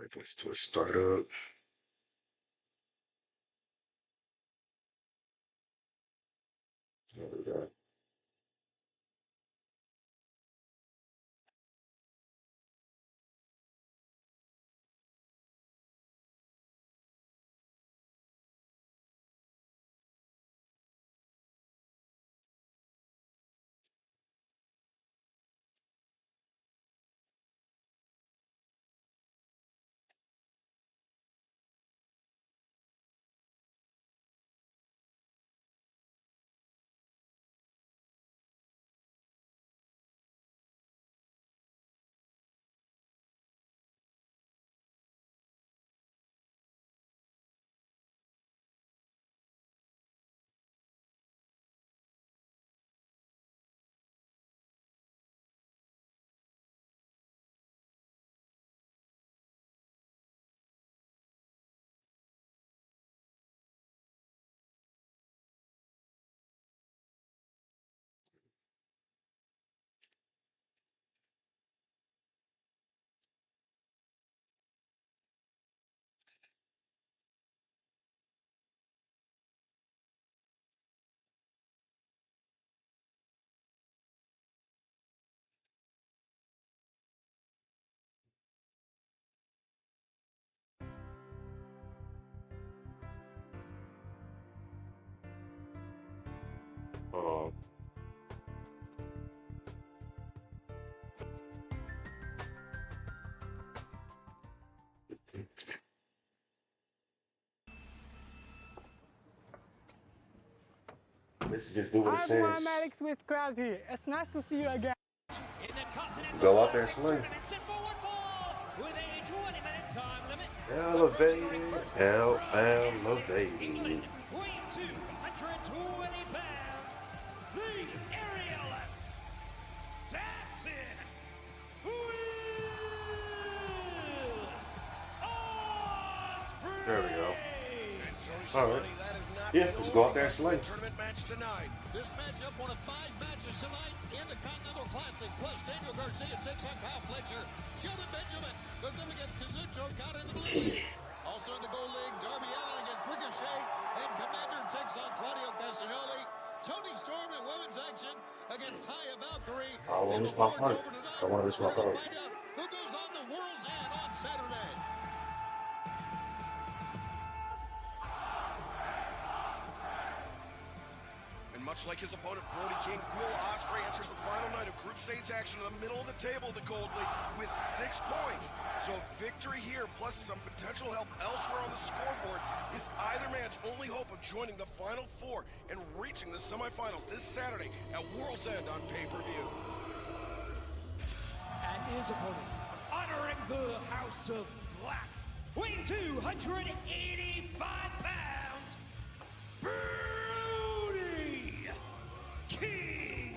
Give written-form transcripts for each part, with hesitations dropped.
Wait for this to start up. There we go. Um, this is just do what it Hi everyone, I'm says. Alex with Gravity. It's nice to see you again. Go out there and slay. Elevated, elevated. England weighing 220 pounds, the aerial assassin, Will Ospreay. There we go. All right. Yeah, let's go out there and slay. Tournament match tonight. This matchup, one of 5 matches tonight in the Continental Classic. Plus, Daniel Garcia takes on Kyle Fletcher. Shelton Benjamin goes up against Kazucho Okada in the blue league. Also in the gold league, Darby Allin against Ricochet. And Commander takes on Claudio Castagnoli. Tony Storm in women's action against Taya Valkyrie. I want to miss my part. I want to miss my part. Find out who goes on the World's End on Saturday. Much like his opponent, Brody King, Will Ospreay enters the final night of group stage action in the middle of the table of the Gold League with 6 points. So victory here, plus some potential help elsewhere on the scoreboard, is either man's only hope of joining the Final Four and reaching the semifinals this Saturday at World's End on pay-per-view. And his opponent, honoring the House of Black, weighing 285 pounds, King.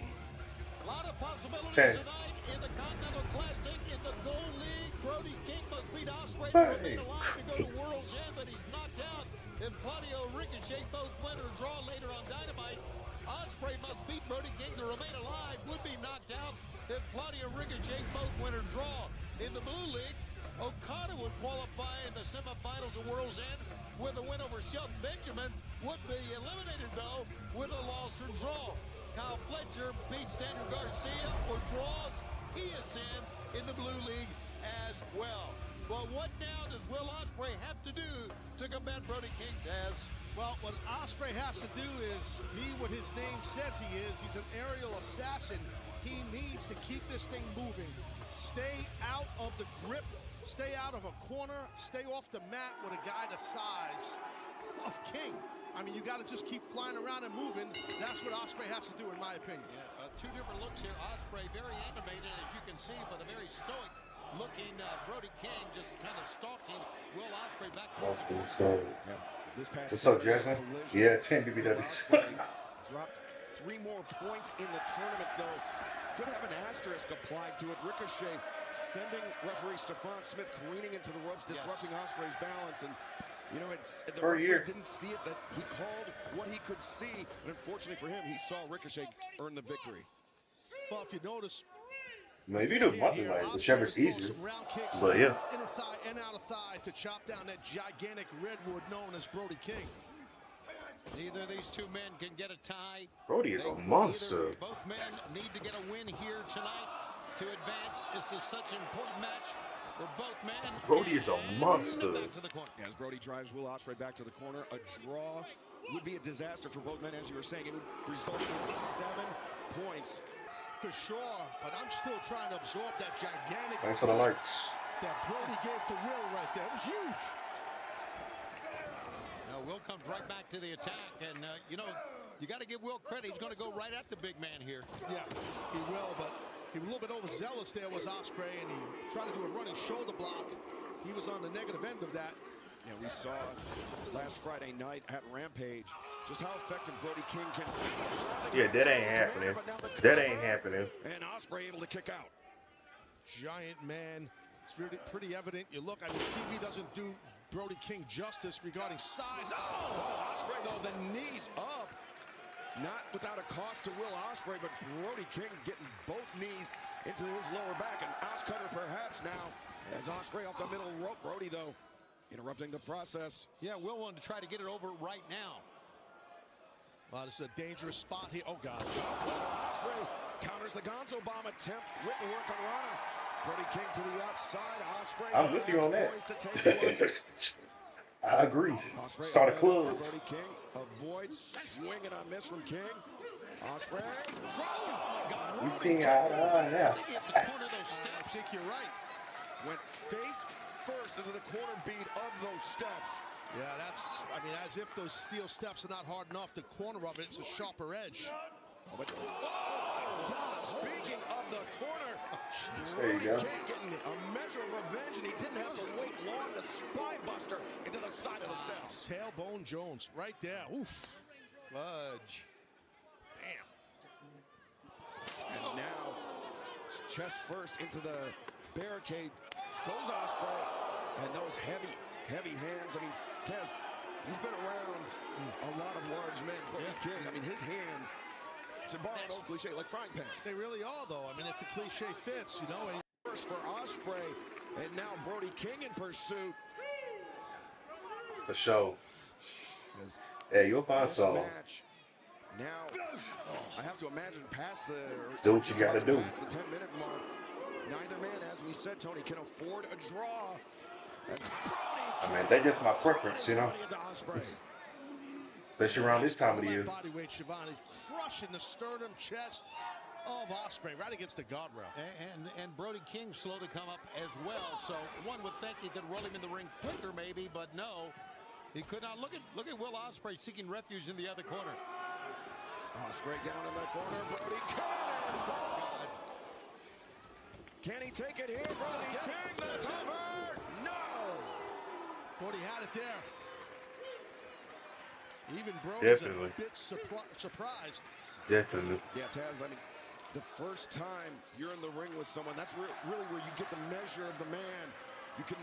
A lot of possibilities Okay. tonight in the Continental Classic. In the Gold League, Brody King must beat Ospreay to Hey. remain alive to go to World's End, but he's knocked out. If Claudio Ricochet both win or draw later on Dynamite, Ospreay must beat Brody King to remain alive. Would be knocked out if Claudio Ricochet both win or draw. In the Blue League, Okada would qualify in the semifinals of World's End with a win over Shelton Benjamin. Would be eliminated, though, with a loss or draw. Kyle Fletcher beats Daniel Garcia or draws. He is in the Blue League as well. But what now does Will Ospreay have to do to combat Brody King, Taz? Well, what Ospreay has to do is be what his name says he is. He's an aerial assassin. He needs to keep this thing moving. Stay out of the grip. Stay out of a corner. Stay off the mat with a guy the size of King. I mean, you got to just keep flying around and moving. That's what Ospreay has to do, in my opinion. Yeah, 2 different looks here. Ospreay very animated, as you can see, but a very stoic looking Brody King just kind of stalking Will Ospreay back towards the corner. What's up, Jason? Yeah, 10 BBWs. Dropped 3 more points in the tournament, though. Could have an asterisk applied to it. Ricochet sending referee Stefan Smith careening into the ropes, disrupting Ospreay's balance. And, you know, the referee didn't see it. That he called what he could see. And unfortunately for him, he saw Ricochet earn the victory. Well, if you notice, Maybe do one thing, like whichever's easier. But yeah. Inner thigh and outer thigh to chop down that gigantic redwood known as Brody King. Neither of these two men can get a tie. Brody is a monster. Both men need to get a win here tonight to advance. This is such an important match for both men. Brody is a monster. Back to the corner. As Brody drives Will Ospreay back to the corner, a draw would be a disaster for both men, as you were saying. It would result in 7 points. For sure, but I'm still trying to absorb that gigantic. Thanks for the likes. That Brody gave to Will right there. It was huge. Now Will comes right back to the attack, and you know, you got to give Will credit. He's going to go right at the big man here. Yeah, he will, but he was a little bit overzealous there was Ospreay, and he tried to do a running shoulder block. He was on the negative end of that. Yeah, we saw last Friday night at Rampage just how effective Brody King can. Yeah, that ain't happening. That ain't happening. And Ospreay able to kick out. Giant man. It's pretty evident. You look, I mean, TV doesn't do Brody King justice regarding size. Oh, Ospreay though, the knees up. Not without a cost to Will Ospreay, but Brody King getting both knees into his lower back. And Oscutter perhaps now as Ospreay off the middle rope. Brody though interrupting the process. Yeah, Will wanted to try to get it over right now. Wow, this is a dangerous spot here. Oh, God. Ospreay counters the Gonzo bomb attempt with the work on Rana. Brody King to the outside. Ospreay. I'm with you on that. To take one. I agree. Ospreay Start a club. Brody King avoids swing and a miss from King. Ospreay. You seen eye to eye now. I think you're right. Went face first into the corner bead of those steps. Yeah, that's, I mean, as if those steel steps are not hard enough, the corner of it's a sharper edge. But, speaking of the corner, There you go. King getting a measure of revenge, and he didn't have to wait long. The spine buster into the side of the steps. Tailbone Jones right there. Oof. Fudge. Damn. And now, chest first into the barricade. Goes Ospreay. And those heavy hands. I mean, Tez, he's been around a lot of large men. Brody King, I mean, his hands, to borrow an old cliche, like frying pans. They really are, though. I mean, if the cliche fits, you know. And First for Ospreay, and now Brody King in pursuit. For sure. As Hey, you'll find this some. match now, I have to imagine past the Do what you gotta do. past the 10-minute mark. Neither man, as we said, Tony, can afford a draw. And I mean, that's just my preference, you know. Especially around this time of the year. bodyweight Shivani crushing the sternum chest of Ospreay right against the guardrail. And Brody King slow to come up as well. So one would think he could roll him in the ring quicker, maybe, but no, he could not. Look at Will Ospreay seeking refuge in the other corner. Ospreay down in the corner. Brody King. Can he take it here? Brody King, the cover. No. Brody had it there. Even Brody's a bit surprised. Definitely. Yeah, Taz, I mean, the first time you're in the ring with someone, that's really where you get the measure of the man. You can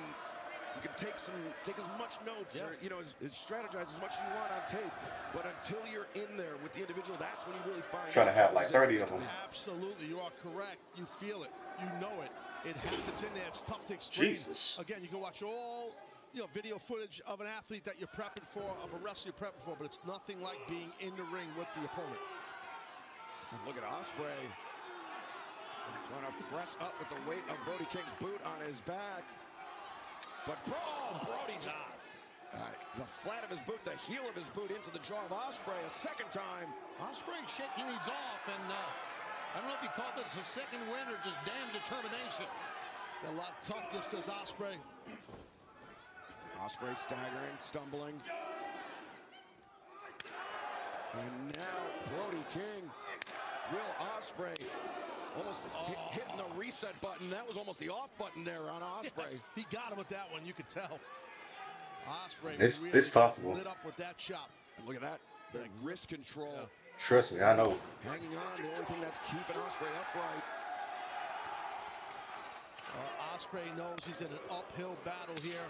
take as much notes, or, you know, strategize as much as you want on tape. But until you're in there with the individual, that's when you really find Trying out to have like 30 of them. Absolutely, you are correct. You feel it. You know it. It happens in there. It's tough to explain. Jesus. Again, you can watch all, you know, video footage of an athlete that you're prepping for, of a wrestler you're prepping for, but it's nothing like being in the ring with the opponent. And look at Ospreay trying to press up with the weight of Brody King's boot on his back. But Brody's out. The flat of his boot, the heel of his boot into the jaw of Ospreay a second time. Ospreay shaking these off, and I don't know if you call this a second win or just damn determination. A lot of toughness does Ospreay. Ospreay staggering, stumbling. And now Brody King, Will Ospreay, almost hitting the reset button. That was almost the off button there on Ospreay. He got him with that one, you could tell. Ospreay It's possible. lit up with that chop. And look at that, the wrist control. Yeah. Trust me, I know. Hanging on, the only thing that's keeping Ospreay upright. Ospreay knows he's in an uphill battle here.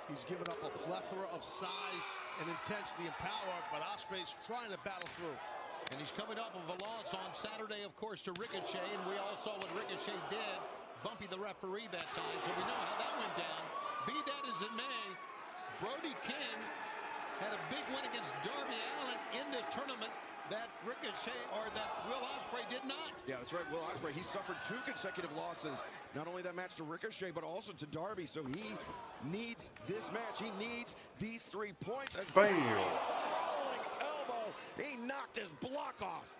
He's given up a plethora of size and intensity and power, but Ospreay's trying to battle through. And he's coming up with a loss on Saturday of of course, to Ricochet, and we all saw what Ricochet did. Bumpy the referee that time, so we know how that went down. Be that as it may, Brody King had a big win against Darby Allin in this tournament that Ricochet or that Will Ospreay did not. Yeah, that's right. Will Ospreay, he suffered 2 consecutive losses. Not only that match to Ricochet, but also to Darby. So he needs this match. He needs these 3 points. Bam! Rolling elbow. He knocked his block off.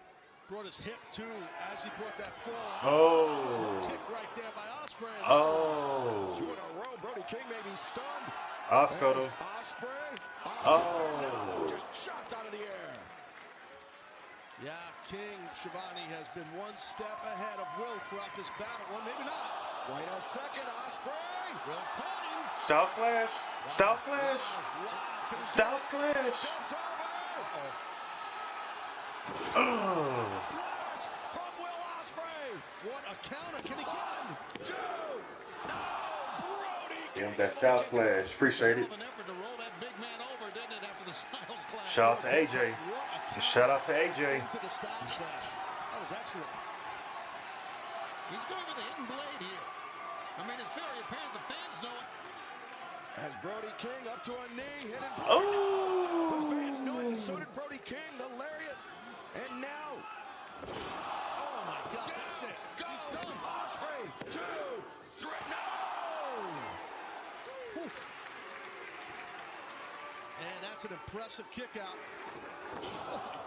Brought his hip too as he brought that forearm. Oh. Kick right there by Ospreay. Oh. 2 in a row. Brody King may be stunned. Oscar. Ospreay. Oh. Just chopped out of the air. Yeah, King Schiavone has been 1 step ahead of Will throughout this battle. Well, maybe not. Wait a second, Ospreay. Will caught him. Style splash. Style splash. Wow. Style splash. Steps over. Oh. Clutch from Will Ospreay. What a counter. Can he get 1, 2. No, Brody. Damn, that style splash. Appreciate it. An effort to roll that big man over, didn't it, after the Styles Clash? Shout out to AJ. Shout out to AJ. into the style slash? That was excellent. He's going with a hidden blade here. I mean, it's very apparent the fans know it. As Brody King up to a knee, hit it. Oh. The fans know it, and so did Brody King, the lariat. And now, Oh my God, that's it. go, He's done. Ospreay, 2, 3, no! Whew. And that's an impressive kick out.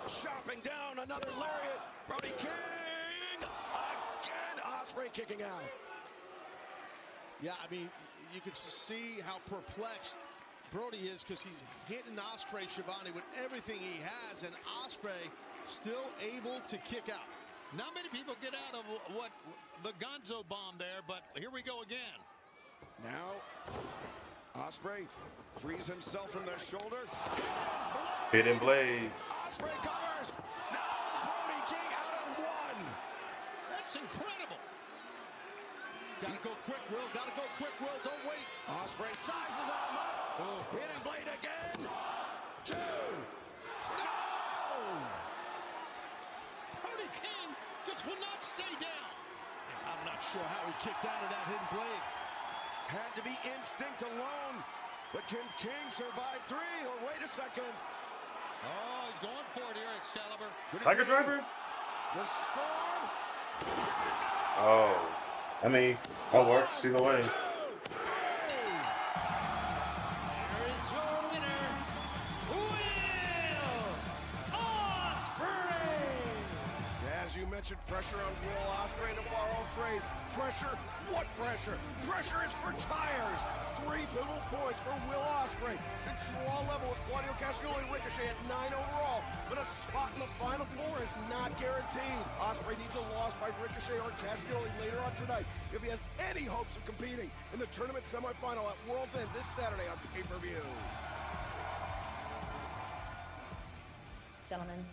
Chopping down another lariat. Brody King, again, Ospreay kicking out. Yeah, I mean, you can see how perplexed Brody is because he's hitting Ospreay Schiavone with everything he has, and Ospreay still able to kick out. Not many people get out of what the Gonzo bomb there, but here we go again. Now, Ospreay frees himself from the shoulder. Hidden blade. Ospreay covers. No, Brody King out at 1. That's incredible. Gotta go quick, Will. Gotta go quick, Will. Don't wait. Ospreay sizes him up. Hidden blade again. 2. No! Brody King just will not stay down. I'm not sure how he kicked out of that hidden blade. Had to be instinct alone. But can King survive 3? Or wait a second. Oh, he's going for it here, Excalibur. Tiger driver. The storm. Oh. I mean, that works either way. 2, 3. Here is your winner, Will Ospreay. As you mentioned, pressure on Will Ospreay, to borrow a phrase. Pressure? What pressure? Pressure is for tires. 3 pivotal points for Will Ospreay. The draw level with Claudio Castagnoli and Ricochet at 9 overall, but a spot in the final 4 is not guaranteed. Ospreay needs a loss by Ricochet or Castagnoli later on tonight if he has any hopes of competing in the tournament semifinal at World's End this Saturday on pay-per-view. Gentlemen,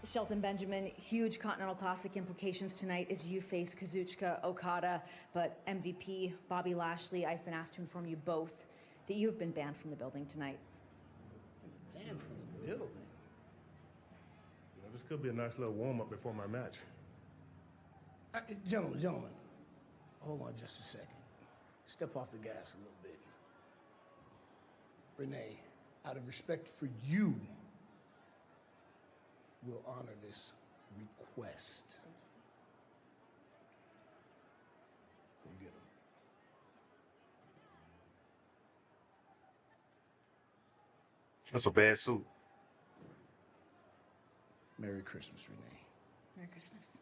Shelton Benjamin, huge Continental Classic implications tonight as you face Kazuchika Okada, but MVP Bobby Lashley, I've been asked to inform you both that you have been banned from the building tonight. Banned from the building? You know, this could be a nice little warm-up before my match. Gentlemen, hold on just a second. Step off the gas a little bit. Renee, out of respect for you, we'll honor this request. Go get him. That's a bad suit. Merry Christmas, Renee. Merry Christmas.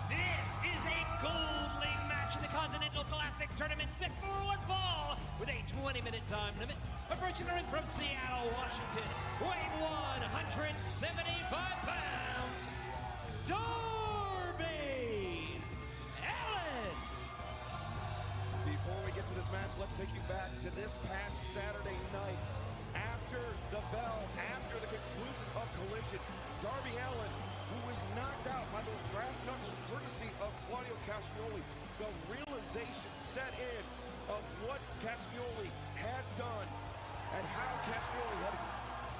This is a gold-laying match in the Continental Classic Tournament set for one fall with a 20-minute time limit. Approaching the ring from Seattle, Washington, weighing 175 pounds, Darby Allin. Before we get to this match, let's take you back to this past Saturday night. After the bell, after the conclusion of Collision, Darby Allin, who was knocked out by those brass knuckles courtesy of Claudio Castagnoli, the realization set in of what Castagnoli had done and how Castagnoli had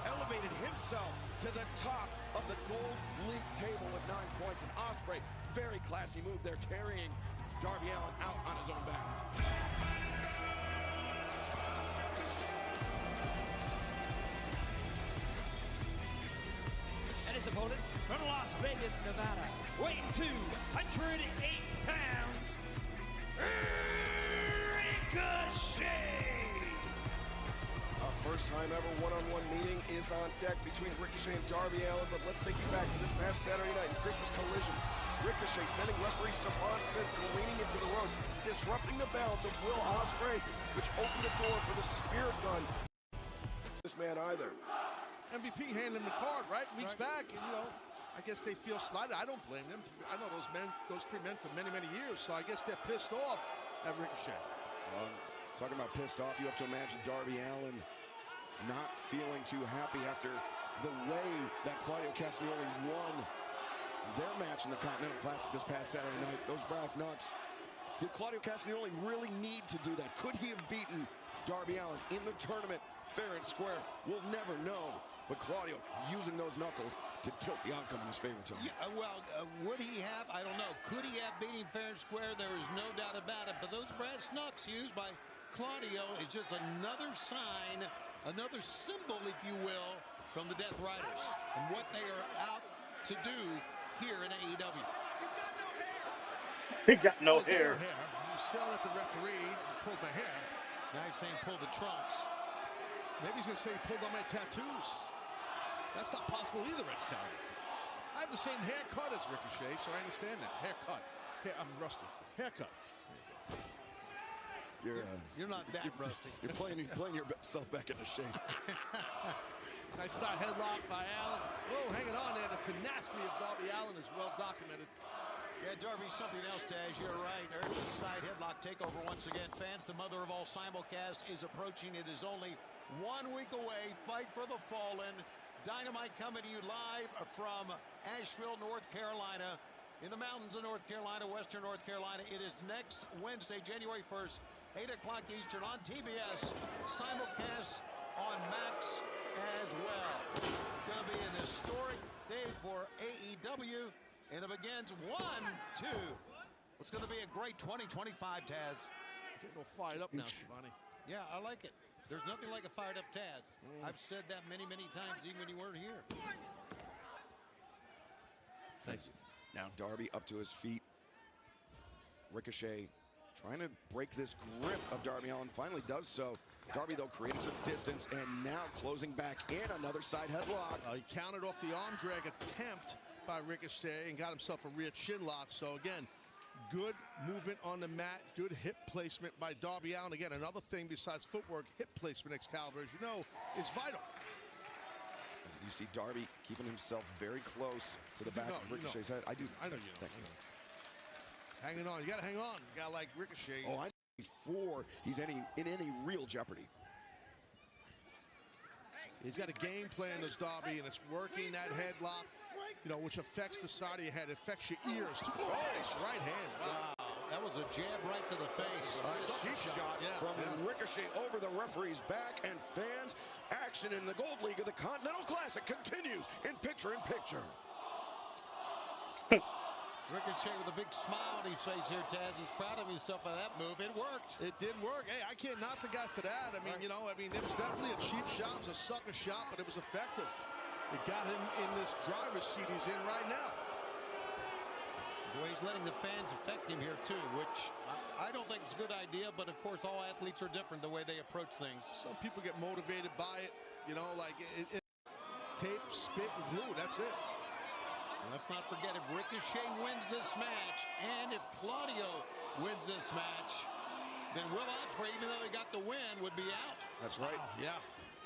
elevated himself to the top of the Gold League table with 9 points. And Ospreay, very classy move there, carrying Darby Allin out on his own back. And his opponent from Las Vegas, Nevada, weighing 208 pounds, Ricochet! Our first time ever one-on-one meeting is on deck between Ricochet and Darby Allin, but let's take you back to this past Saturday night in Christmas Collision. Ricochet sending referee Stephon Smith careening into the ropes, disrupting the balance of Will Ospreay, which opened the door for the Spirit Gun. This man either. MVP handed him the card, right? Weeks back, and you know, I guess they feel slighted. I don't blame them. I know those three men for many, many years, so I guess they're pissed off at Ricochet. Talking about pissed off, you have to imagine Darby Allin not feeling too happy after the way that Claudio Castagnoli won their match in the Continental Classic this past Saturday night. Those brass knucks. Did Claudio Castagnoli really need to do that? Could he have beaten Darby Allin in the tournament fair and square? We'll never know. But Claudio using those knuckles to tilt the outcome in his favor to him. Yeah, would he have? I don't know. Could he have beat him fair and square? There is no doubt about it. But those brass knucks used by Claudio is just another sign, another symbol, if you will, from the Death Riders and what they are out to do here in AEW. He got no hair. He's yelling at the referee. Pulled my hair. Now he's saying pull the trunks. Maybe he's gonna say he pulled on my tattoos. That's not possible either, Red Sky. I have the same haircut as Ricochet, so I understand that. Haircut. I'm rusty. Haircut. You're not that rusty. You're playing yourself back into shape. Nice side headlock by Allin. Whoa, hanging on there. The tenacity of Darby Allin is well documented. Yeah, Darby, something else, Taz. You're right. There's a side headlock takeover once again. Fans, the mother of all simulcasts is approaching. It is only 1 week away. Fight for the Fallen. Dynamite coming to you live from Asheville, North Carolina. In the mountains of North Carolina, Western North Carolina. It is next Wednesday, January 1st, 8 o'clock Eastern on TBS. Simulcast on Max as well. It's going to be an historic day for AEW. And it begins 1-2. It's going to be a great 2025, Taz. Getting all fired up now, Shivani. Yeah, I like it. There's nothing like a fired up Taz. I've said that many, many times, even when you weren't here. Nice. Now Darby up to his feet. Ricochet trying to break this grip of Darby Allin. Finally does so. Darby, though, creating some distance and now closing back in. Another side headlock. He countered off the arm drag attempt by Ricochet and got himself a rear chin lock. So again, good movement on the mat, good hip placement by Darby Allin. Again, another thing besides footwork, hip placement, Excalibur, as you know, is vital. As you see Darby keeping himself very close to the back of Ricochet's head. I know you know. Hanging on, you gotta hang on. A guy like Ricochet. Oh, I know before he's in any real jeopardy. He's got a game plan, this Darby, and it's working that headlock, you know, which affects the side of your head, affects your ears. Oh, nice right hand. Wow, that was a jab right to the face. Cheap shot from Ricochet over the referee's back, and fans, action in the Gold League of the Continental Classic continues in picture-in-picture. Ricochet with a big smile on his face here, Taz. He's proud of himself by that move. It worked. It did work. Hey, I can't knock the guy for that. I mean, you know, it was definitely a cheap shot. It was a sucker shot, but it was effective. It got him in this driver's seat he's in right now. The way he's letting the fans affect him here, too, which I don't think is a good idea, but, of course, all athletes are different the way they approach things. Some people get motivated by it, you know, like tape, spit, and glue. That's it. And let's not forget, if Ricochet wins this match, and if Claudio wins this match, then Will Ospreay, even though he got the win, would be out. That's right. Yeah.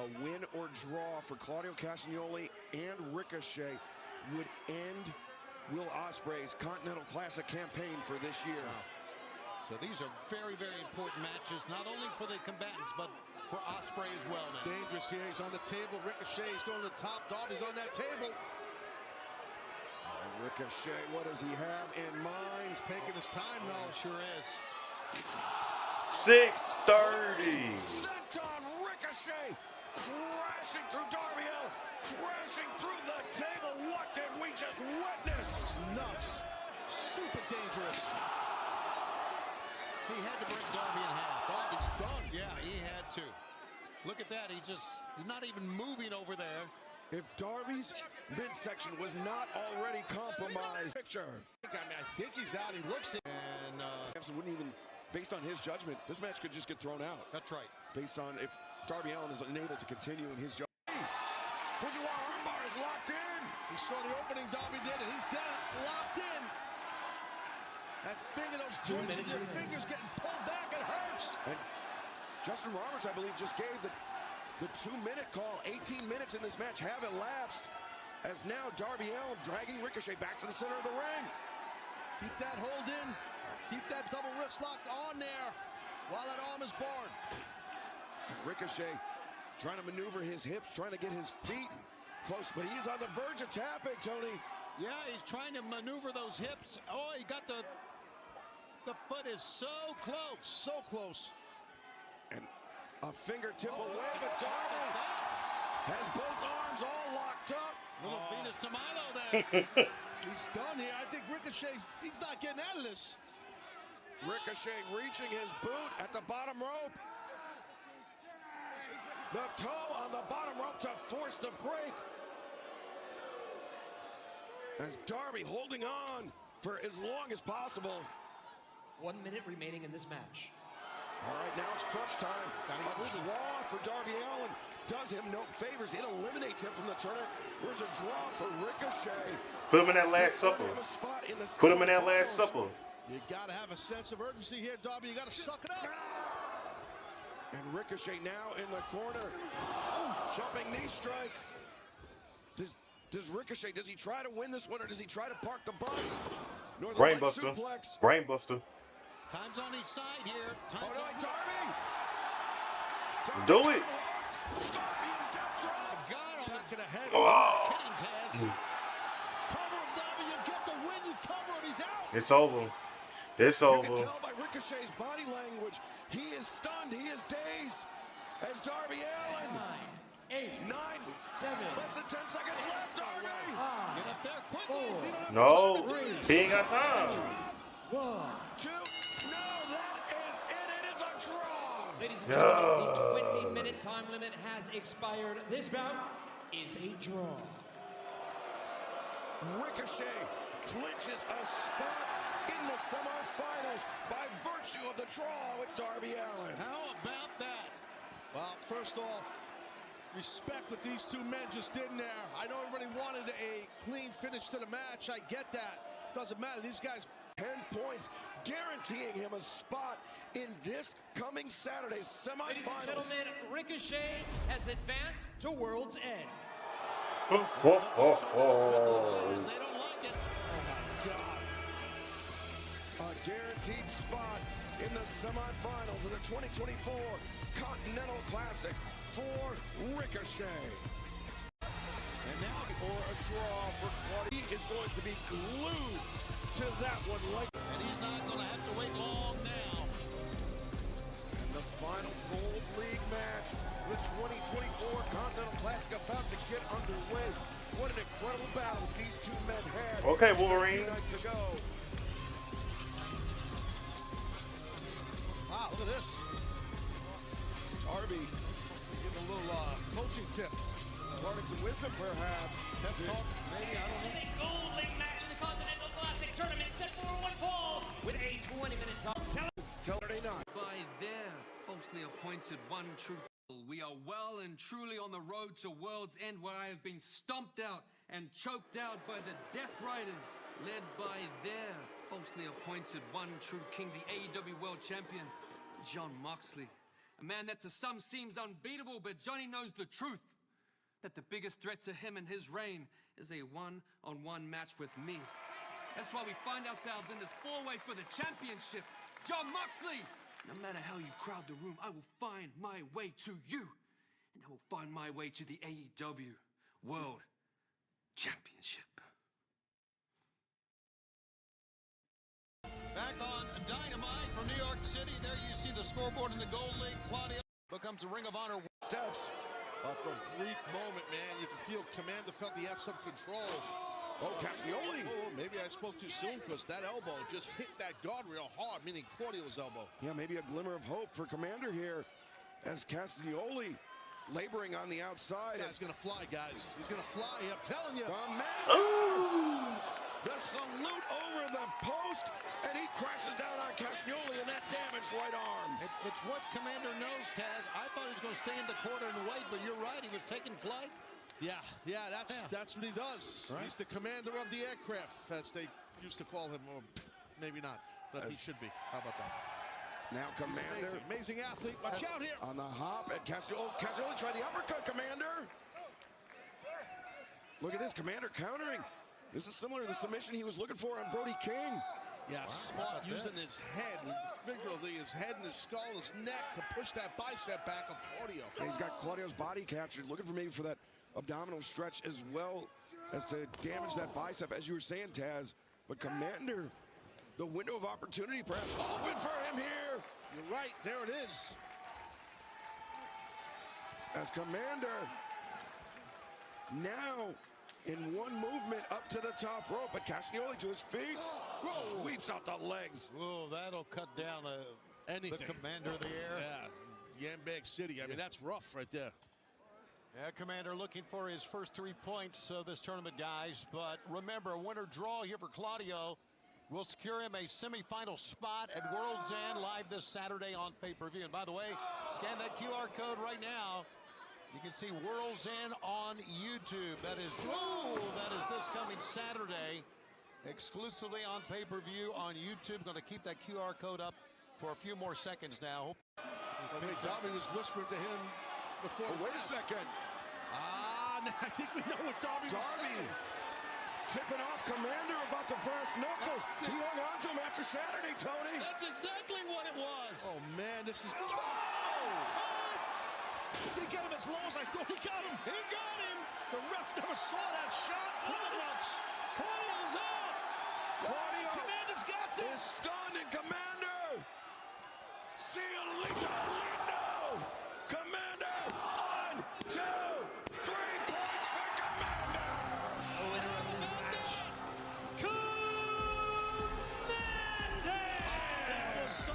A win or draw for Claudio Castagnoli and Ricochet would end Will Ospreay's Continental Classic campaign for this year. So these are very, very important matches, not only for the combatants, but for Ospreay as well now. Dangerous here. He's on the table. Ricochet is going to the top. Darby's on that table. Ricochet, what does he have in mind? He's taking his time now. Sure is. 6:30. Sent on Ricochet, crashing through Darby Allin, crashing through the table. What did we just witness? It's nuts. Super dangerous. He had to break Darby in half. Darby's done. Yeah, he had to. Look at that. He's not even moving over there. If Darby's midsection was not already compromised, picture. I think he's out. He looks it. And Samson wouldn't even, based on his judgment, this match could just get thrown out. that's right. Based on if Darby Allin is unable to continue in his job. Fujiwara armbar is locked in. He saw the opening Darby did, and he's got it locked in. That finger, those joints in your fingers getting pulled back, it hurts. And Justin Roberts, I believe, just gave the 2-minute call. 18 minutes in this match have elapsed. As now Darby Allin dragging Ricochet back to the center of the ring. Keep that hold in. Keep that double wrist lock on there while that arm is barred. Ricochet trying to maneuver his hips, trying to get his feet close, but he is on the verge of tapping, Tony. Yeah, he's trying to maneuver those hips. Oh, he got the foot is so close, so close. And a fingertip away, but Darby has both arms all locked up. Little Venus de Milo there. He's done here. I think Ricochet's, he's not getting out of this. Ricochet reaching his boot at the bottom rope. The toe on the bottom rope to force the break. As Darby holding on for as long as possible. 1 minute remaining in this match. All right, now it's crunch time. A draw for Darby Allin does him no favors. It eliminates him from the tournament. There's a draw for Ricochet. Put him in that last supper. Put him in that last supper. You got to have a sense of urgency here, Darby. You got to suck it up. And Ricochet now in the corner. Jumping knee strike. Does Ricochet, does he try to win this one or does he try to park the bus? Brainbuster. Brainbuster. Time's on each side here. Oh no, Darby! Do it. Scorpion death drop. Got him. Back of the head. Oh. Kidding, Taz. Cover him, Darby. You get the win. You cover him. He's out. It's over. It's You over. can tell by Ricochet's body language. He is stunned. He is dazed. As Darby Allin. 9, 8, 9, 7, less than 10 seconds left, Darby. 5, Get up there quickly. 4, You don't have No, time to do this. he ain't got time. 1. 2, no, that is it. It is a draw. Ladies and gentlemen, the 20-minute time limit has expired. This bout is a draw. Ricochet clinches a spot in the semifinals by virtue of the draw with Darby Allin. How about that? Well, first off, respect what these two men just did in there. I know everybody wanted a clean finish to the match. I get that. Doesn't matter. These guys. 10 points, guaranteeing him a spot in this coming Saturday's semifinals. Ladies and gentlemen, Ricochet has advanced to World's End. Oh, oh, oh, oh. They don't like it. Oh, my God. A guaranteed spot in the semifinals of the 2024 Continental Classic for Ricochet. And now for a draw for Claudia. He is going to be glued to that one. And he's not going to have to wait long now. And the final Gold League match, the 2024 Continental Classic about to get underway. What an incredible battle these two men had. Okay, Wolverine. 2 nights ago. Wow, look at this. Darby Give a little coaching tip. learning some wisdom, perhaps. Pep talk, maybe, I don't know. A Gold League match in the Continental Classic Tournament set for one fall with a 20-minute time. Saturday night. By their falsely appointed one true we are well and truly on the road to World's End, where I have been stomped out and choked out by the Death Riders, led by their falsely appointed one true king, the AEW World Champion, Jon Moxley. A man that to some seems unbeatable, but Johnny knows the truth, that the biggest threat to him and his reign is a one-on-one match with me. That's why we find ourselves in this four-way for the championship. Jon Moxley No matter how you crowd the room, I will find my way to you. And I will find my way to the AEW World Championship. Back on Dynamite from New York City. There you see the scoreboard in the Gold League. Claudio becomes a Ring of Honor Steps. But for a brief moment, man, you can feel Commander felt he had some control. Oh, Castagnoli. Oh, maybe I spoke too soon because that elbow just hit that guardrail hard, meaning Claudio's elbow. Yeah, maybe a glimmer of hope for Commander here as Castagnoli laboring on the outside. He's going to fly, guys. He's going to fly. I'm telling you. The salute over the post, and he crashes down on Castagnoli in that damaged right arm. It's what Commander knows, Taz. I thought he was going to stay in the corner and wait, but you're right. He was taking flight. Yeah, that's what he does. Right. He's the commander of the aircraft, as they used to call him, or maybe not, but he should be. How about that? Now Commander. Amazing athlete. Watch out here. On the hop, and Castagnoli tried the uppercut, Commander. Look at this, Commander countering. This is similar to the submission he was looking for on Brody King. Yeah, smart, using his head, figuratively, his head and his skull, his neck to push that bicep back of Claudio. And he's got Claudio's body captured, looking for maybe for that abdominal stretch as well as to damage that bicep, as you were saying, Taz. But Commander, the window of opportunity perhaps open for him here. You're right, there it is. As Commander now in one movement up to the top rope, but Castagnoli to his feet, sweeps out the legs. Oh, that'll cut down anything. The Commander of the Air. Yeah, Yambag City. I mean, that's rough right there. Yeah, Commander looking for his first 3 points of this tournament, guys. But remember, a winner draw here for Claudio will secure him a semifinal spot at World's End live this Saturday on pay-per-view. And by the way, scan that QR code right now. You can see World's End on YouTube. That is this coming Saturday, exclusively on pay-per-view on YouTube. Going to keep that QR code up for a few more seconds now. Darby was whispering to him before. Oh, wait a second. I think we know what Darby was saying. Tipping off Commander about the brass knuckles. He hung on to him after Saturday, Tony. That's exactly what it was. Oh, man, this is... He got him as low as I thought. He got him. He got him. The ref never saw that shot. Claudio's out. Claudio Commander's got this. is stunned, and Commander. Lindo. Commander. 1, 2, 3 points for Commander.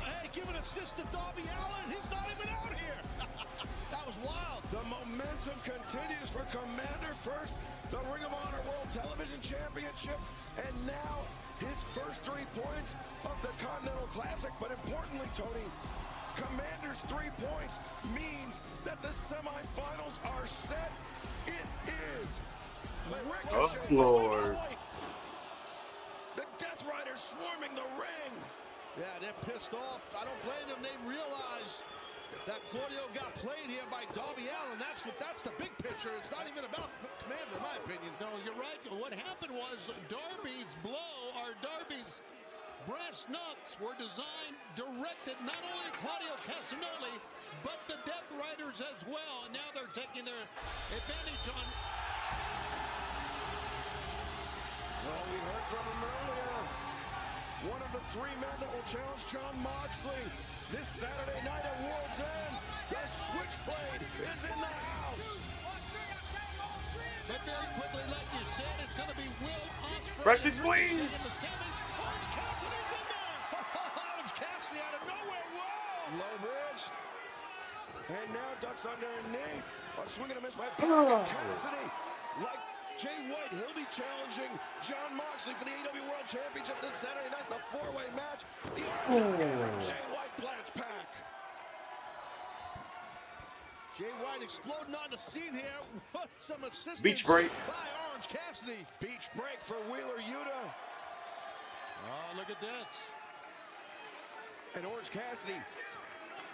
Hey, give an assist to Darby Allin. He's not even out here. That was wild. The momentum continues for Commander. First, the Ring of Honor World Television Championship, and now his first 3 points of the Continental Classic. But importantly, Tony, Commander's 3 points means that the semifinals are set. It is Ricochet. Oh, Lord. The Death Riders swarming the ring. Yeah, they're pissed off. I don't blame them. They realize that Claudio got played here by Darby Allin. That's the big picture. It's not even about Commander, in my opinion. No, you're right. What happened was Darby's brass knucks were designed, directed not only Claudio Castagnoli, but the Death Riders as well. And now they're taking their advantage on. Well, we heard from him earlier. One of the 3 men that will challenge Jon Moxley this Saturday night at World's End. The Switchblade is in the house. But very quickly, like you said, it's going to be Will Ospreay. Freshly squeezed. Orange Cassidy's in there. Orange Cassidy out of nowhere. Whoa! Low bridge. And now ducks underneath. A swing and a miss by Cassidy. Like Jay White, he'll be challenging Jon Moxley for the AEW World Championship this Saturday night in the 4-way match. The from Jay White Blanche Pack. Jay White exploding on the scene here. What some assistance Beach break by Orange Cassidy. Beach break for Wheeler Yuta. Oh, look at this. And Orange Cassidy,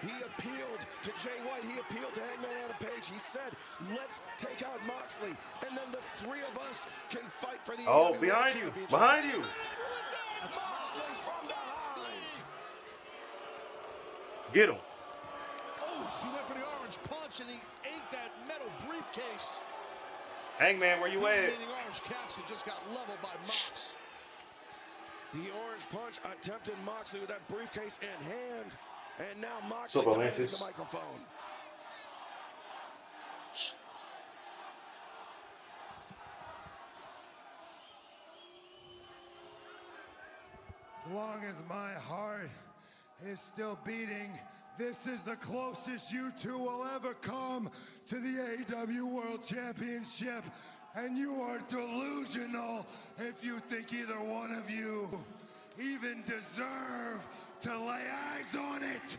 he appealed to Jay White. He appealed to Hangman Adam Page. He said, let's take out Moxley, and then the 3 of us can fight for the AEW behind World you, Championship. behind you. Moxley from behind. Get him. Oh, she went for the orange punch, and he ate that metal briefcase. Hangman, where you at? The Orange Cassidy just got leveled by Mox. The orange punch attempted Moxley with that briefcase in hand. And now Moxley Super demanding Lances. the microphone. As long as my heart is still beating, this is the closest you two will ever come to the AEW World Championship. And you are delusional if you think either one of you even deserve to lay eyes on it.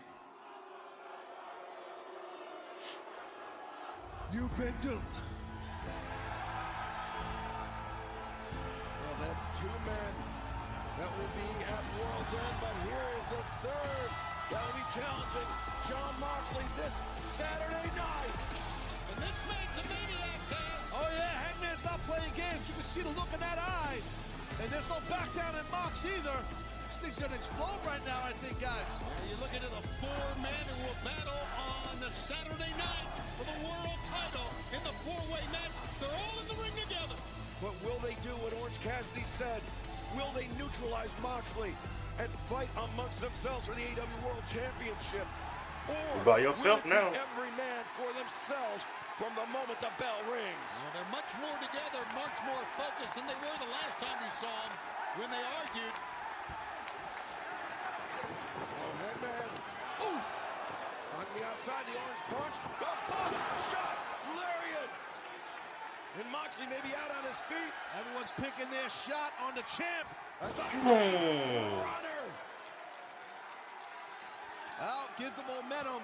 You've been Well, that's two men that will be at World's End, but here is the third that will be challenging Jon Moxley this Saturday night. And this man's a maniac, Taz. Oh, yeah, Hangman's not playing games. You can see the look in that eye. And there's no back down in Mox either. This thing's going to explode right now, I think, guys. Yeah, you're looking at the four men who will battle on the Saturday night for the world title in the four-way match. They're all in the ring together. But will they do what Orange Cassidy said? Will they neutralize Moxley and fight amongst themselves for the AEW World Championship? Or You by yourself will it now. be every man for themselves from the moment the bell rings? Well, they're much more together, much more focused than they were the last time you saw them when they argued. Oh, Hangman. Ooh! On the outside, the orange punch. The punch! Shot! Lariat! And Moxley may be out on his feet. Everyone's picking their shot on the champ. That's the Boom. runner. Well, give the momentum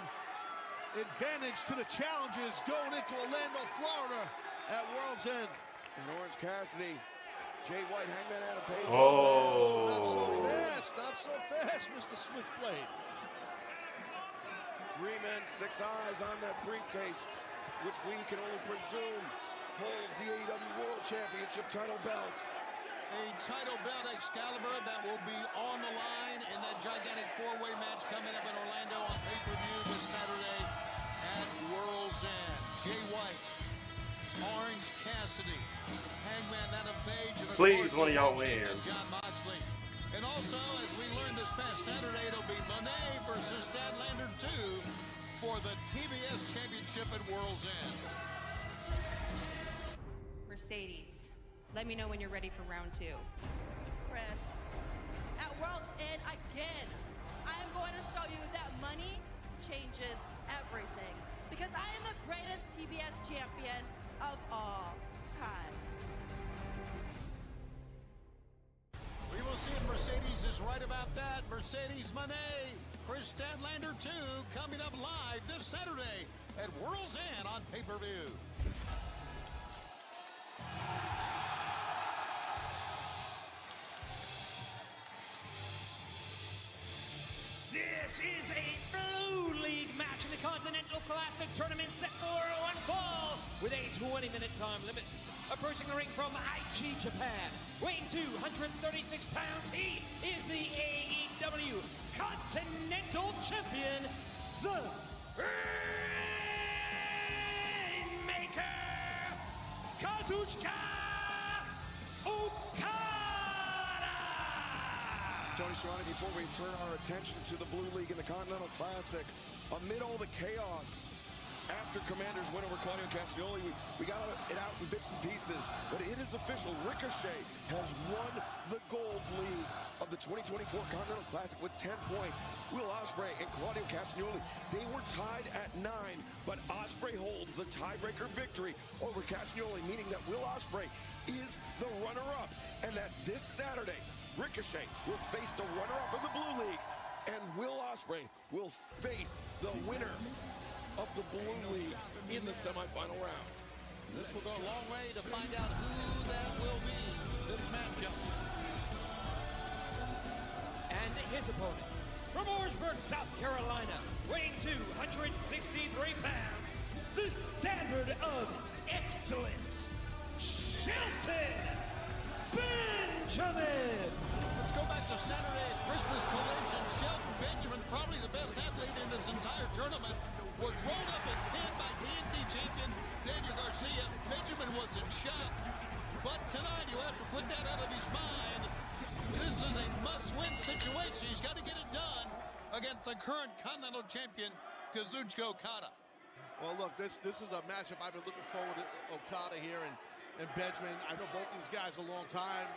advantage to the challengers going into Orlando, Florida at World's End. And Orange Cassidy, Jay White, Hangman Adam Page. Not so Oh. fast, Mr. Switchblade. 3 men, 6 eyes on that briefcase, which we can only presume holds the AEW World Championship title belt. A title belt Excalibur that will be on the line in that gigantic four-way match coming up in Orlando on pay-per-view this Saturday at World's End. Jay White, Orange Cassidy, Hangman Adam Page, and of Please, course, one of y'all the win. Jon Moxley. And also, as we learned this past Saturday, it'll be Monet versus Statlander 2 for the TBS Championship at World's End. Mercedes, let me know when you're ready for round 2. Chris, at World's End again, I am going to show you that money changes everything. Because I am the greatest TBS champion of all time. We will see if Mercedes is right about that. Mercedes Monet, Chris Statlander 2 coming up live this Saturday at World's End on pay-per-view. This is a Blue League match in the Continental Classic Tournament set for one fall with a 20-minute time limit. Approaching the ring from Aichi, Japan, weighing 236 pounds, he is the AEW Continental Champion, the Rainmaker, Kazuchika Okada! Tony Schiavone, before we turn our attention to the Blue League in the Continental Classic, amid all the chaos after Commander's win over Claudio Castagnoli, we got it out in bits and pieces, but it is official. Ricochet has won the Gold League of the 2024 Continental Classic with 10 points. Will Ospreay and Claudio Castagnoli, they were tied at 9, but Ospreay holds the tiebreaker victory over Castagnoli, meaning that Will Ospreay is the runner-up, and that this Saturday, Ricochet will face the runner-up of the Blue League, and Will Ospreay will face the winner of the Blue League in the semifinal round. This will go a long way to find out who that will be this matchup. And his opponent, from Orangeburg, South Carolina, weighing 263 pounds, the Standard of Excellence, Shelton Benjamin! Let's go back to Saturday at Christmas Collision. Shelton Benjamin Benjamin, probably the best athlete in this entire tournament, was rolled up and pinned by TNT champion Daniel Garcia. Benjamin was in shock. But tonight, you have to put that out of his mind. This is a must-win situation. He's got to get it done against the current Continental Champion, Kazuchika Okada. Well, look, this is a matchup I've been looking forward to. Okada here and Benjamin. I know both these guys a long time.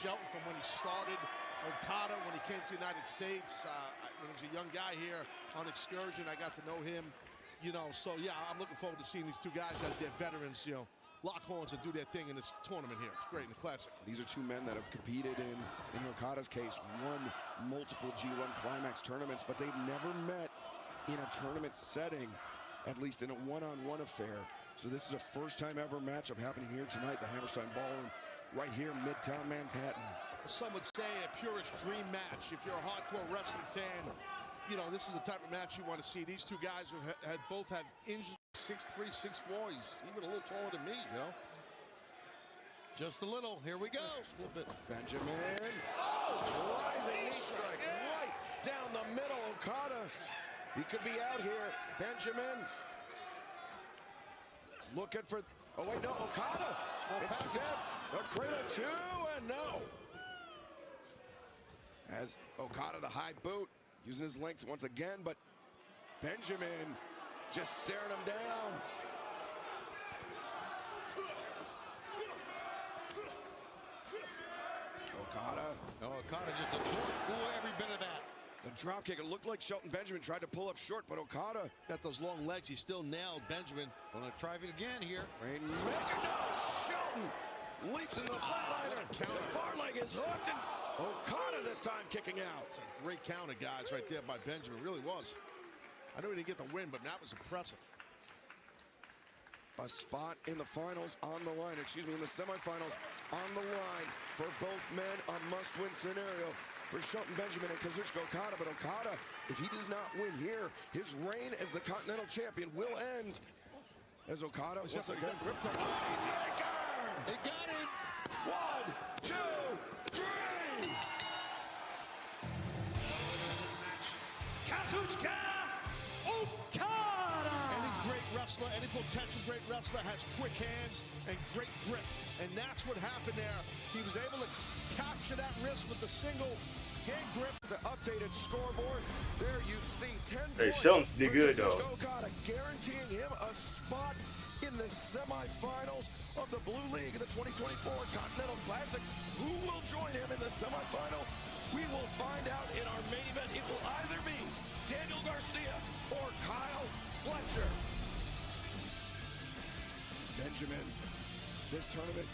Shelton from when he started. Okada when he came to the United States. When he was a young guy here on excursion, I got to know him. You know, so yeah, I'm looking forward to seeing these two guys as they're veterans, you know, lock horns and do their thing in this tournament here. It's great in the Classic. These are two men that have competed in Okada's case, won multiple G1 Climax tournaments, but they've never met in a tournament setting, at least in a one-on-one affair. So this is a first-time ever matchup happening here tonight, the Hammerstein Ballroom, right here in Midtown Manhattan. Some would say a purist dream match. If you're a hardcore wrestling fan, you know, this is the type of match you want to see. These two guys both have injured 6'3", 6'4". He's even a little taller than me, you know. Just a little. Here we go. Just a little bit. Benjamin. Oh! Rising knee strike right down the middle. Okada. He could be out here. Benjamin. Looking for... Oh, wait, no. Okada. Instead, a cradle two, and no. As Okada, the high boot, using his length once again, but Benjamin just staring him down. Okada. Oh, Okada just absorbed every bit of that. The drop kick, it looked like Shelton Benjamin tried to pull up short, but Okada got those long legs. He still nailed Benjamin. Gonna try it again here. Rainmaker, no! Shelton leaps into the flatliner. The far leg is hooked, and Okada this time kicking out. It's a great counter, guys, right there by Benjamin. Really was. I know he didn't get the win, but that was impressive. A spot in the finals on the line, excuse me, in the semifinals on the line for both men. A must-win scenario for Shelton Benjamin and Kazuchika Okada. But Okada, if he does not win here, his reign as the Continental Champion will end. As Okada once again, Rainmaker! It got it. 1, 2, 3. This match, Kazuchika Okada. Any great wrestler, any potential great wrestler has quick hands and great grip. And that's what happened there. He was able to capture that wrist with the single hand grip. The updated scoreboard. There you see 10 Hey, points Shelton's for good though. Kazuchika Okada, guaranteeing him a spot in the semifinals of the Blue League of the 2024 Continental Classic. Who will join him in the semifinals? We will find out in our main event. It will either be Daniel Garcia or Kyle Fletcher. Benjamin, this tournament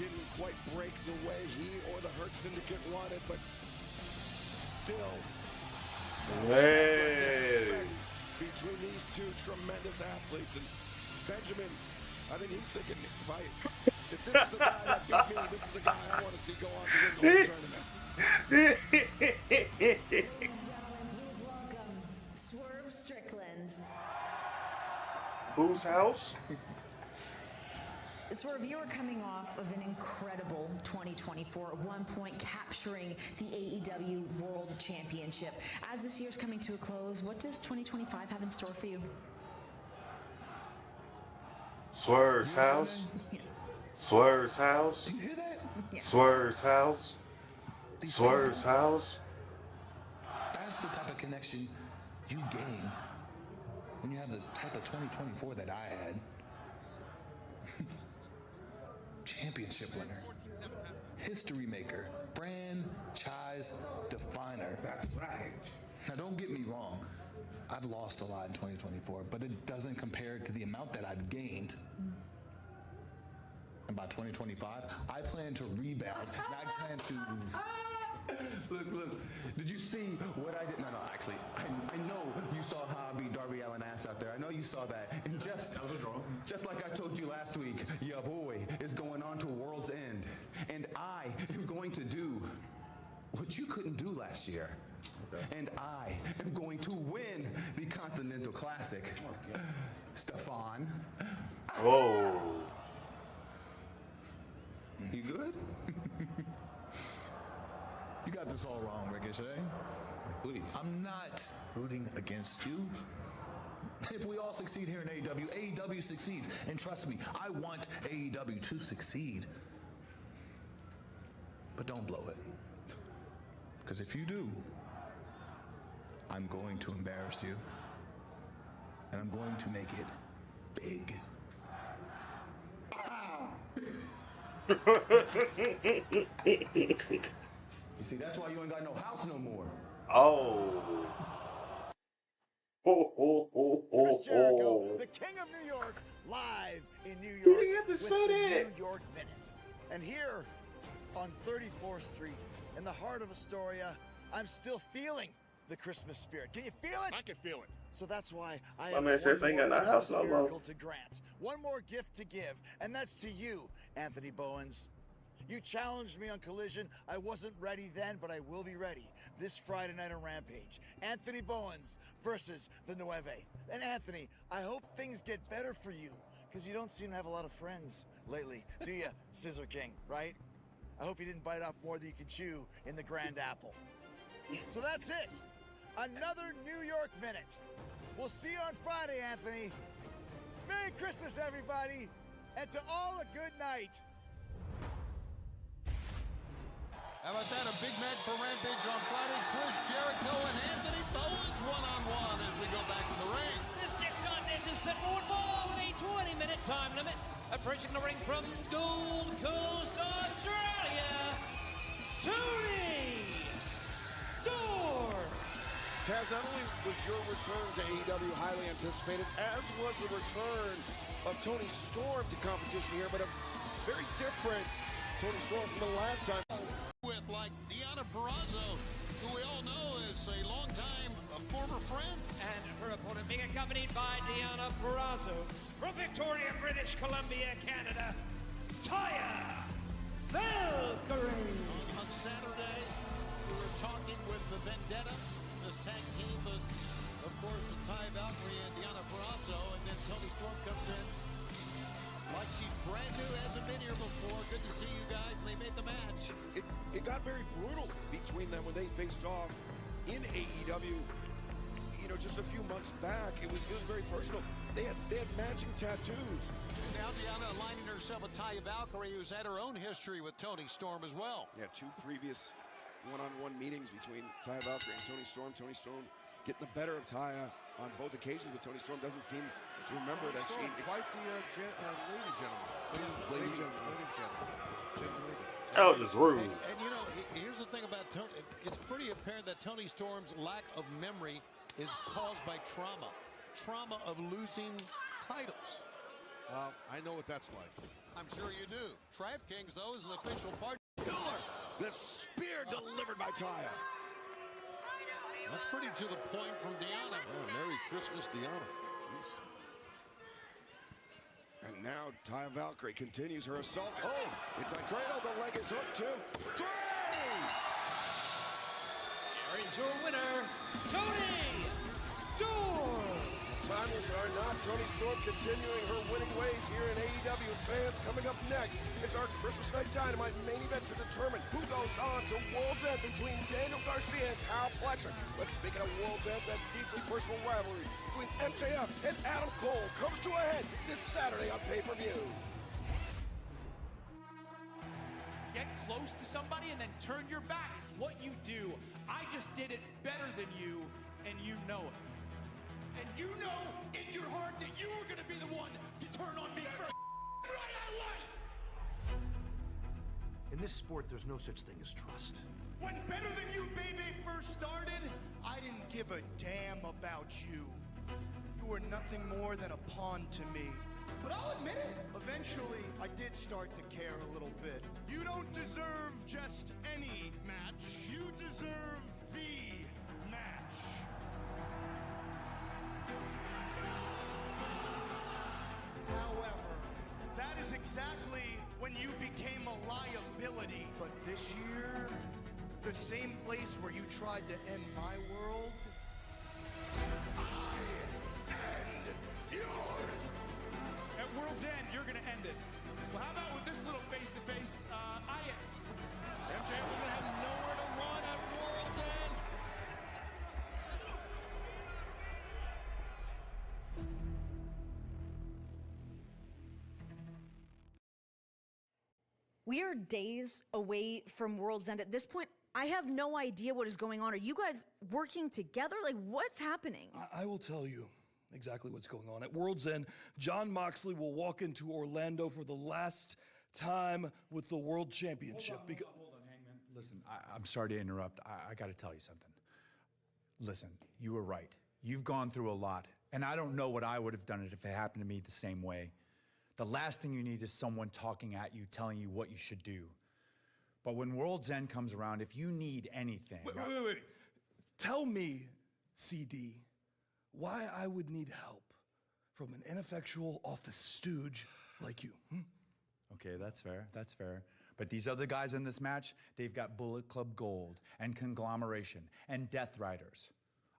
didn't quite break the way he or the Hurt Syndicate wanted, but still, Hey. between these two tremendous athletes, and Benjamin, I think he's thinking, if this is the guy that beat me, this is the guy I want to see go on to win the tournament. Ladies and gentlemen, please welcome Swerve Strickland. Whose house? Swerve, you are coming off of an incredible 2024, at one point capturing the AEW World Championship. As this year's coming to a close, what does 2025 have in store for you? Swerve's house. Swerve's house. You hear that? Swerve's house. Swerve's house. That's the type of connection you gain when you have the type of 2024 that I had. Championship winner, history maker, franchise definer. That's right. Now don't get me wrong, I've lost a lot in 2024, but it doesn't compare to the amount that I've gained. And by 2025, I plan to rebound, and I plan to... Look, did you see what I did? No, actually, I know you saw how I beat Darby Allin ass out there. I know you saw that. And just like I told you last week, your boy is going on to World's End. And I am going to do what you couldn't do last year. Okay. And I am going to win the Continental Classic. Oh, Stefan. Oh. You good? You got this all wrong, Ricochet. please. I'm not rooting against you. If we all succeed here in AEW, AEW succeeds. And trust me, I want AEW to succeed. But don't blow it. Because if you do, I'm going to embarrass you. And I'm going to make it big. You see, that's why you ain't got no house no more. Oh. Chris Jericho, the King of New York, live in New York with the New York Minute. And here on 34th Street, in the heart of Astoria, I'm still feeling the Christmas spirit. Can you feel it? I can feel it. So that's why I My have man one says ain't got more no house Christmas no more. miracle to grant. One more gift to give, and that's to you, Anthony Bowens. You challenged me on Collision. I wasn't ready then, but I will be ready this Friday night on Rampage. Anthony Bowens versus the Nueve. And Anthony, I hope things get better for you, because you don't seem to have a lot of friends lately, do you, Scissor King, right? I hope you didn't bite off more than you can chew in the Grand Apple. So that's it. Another New York Minute. We'll see you on Friday, Anthony. Merry Christmas, everybody, and to all a good night. How about that? A big match for Rampage on Friday. Chris Jericho and Anthony Bowens one-on-one as we go back to the ring. This next contest is set for one fall with a 20-minute time limit. Approaching the ring from Gold Coast, Australia, Tony Storm. Taz, not only was your return to AEW highly anticipated, as was the return of Tony Storm to competition here, but a very different Tony Storm from the last time. With like Deonna Purrazzo, who we all know is a long-time former friend. And her opponent being accompanied by Deonna Purrazzo from Victoria, British Columbia, Canada, Taya Valkyrie. On Saturday, we were talking with the Vendetta, this tag team, but of course the Taya Valkyrie and Deonna Purrazzo, and then Tony Storm comes in like she's brand new, hasn't been here before. Good to see you guys. They made the match. It got very brutal between them when they faced off in AEW. You know, just a few months back, it was very personal. They had matching tattoos. And now Deonna aligning herself with Taya Valkyrie, who's had her own history with Tony Storm as well. Yeah, two previous one-on-one meetings between Taya Valkyrie and Tony Storm. Tony Storm getting the better of Taya on both occasions, but Tony Storm doesn't seem to remember that she... Quite the lady gentleman. Lady gentleman. Oh, this rude. And you know, here's the thing about Tony. It's pretty apparent that Tony Storm's lack of memory is caused by trauma. Trauma of losing titles. I know what that's like. I'm sure you do. DraftKings, though, is an official partner. The spear delivered by Taya. That's pretty to the point from Deonna. Oh, Merry Christmas, Deonna. Jeez. And now Taya Valkyrie continues her assault. Oh, it's a cradle. The leg is hooked. 2, 3. There is your winner, Tony Storm. Timeless or not, Tony Storm continuing her winning ways here in AEW. Fans, coming up next, it's our Christmas Night Dynamite main event to determine who goes on to World's End between Daniel Garcia and Kyle Fletcher. But speaking of World's End, that deeply personal rivalry between MJF and Adam Cole comes to a head this Saturday on pay-per-view. Get close to somebody and then turn your back. It's what you do. I just did it better than you, and you know it. And you know in your heart that you were going to be the one to turn on me first. Right, I was! In this sport, there's no such thing as trust. When Better Than You Baby first started, I didn't give a damn about you. You were nothing more than a pawn to me. But I'll admit it, eventually I did start to care a little bit. You don't deserve just any match. You deserve the match. However, that is exactly when you became a liability. But this year, the same place where you tried to end my world, I end yours. At World's End, you're going to end it. Well, how about with this little face-to-face, I am. MJF is going to have nowhere to run at World's End. We are days away from World's End. At this point, I have no idea what is going on. Are you guys working together? Like, what's happening? I will tell you exactly what's going on. At World's End, Jon Moxley will walk into Orlando for the last time with the World Championship. Hold on, Hangman. Listen, I'm sorry to interrupt. I got to tell you something. Listen, you were right. You've gone through a lot, and I don't know what I would have done if it happened to me the same way. The last thing you need is someone talking at you, telling you what you should do. But when World's End comes around, if you need anything... Wait. Tell me, CD, why I would need help from an ineffectual office stooge like you. Okay, that's fair. But these other guys in this match, they've got Bullet Club Gold and Conglomeration and Death Riders.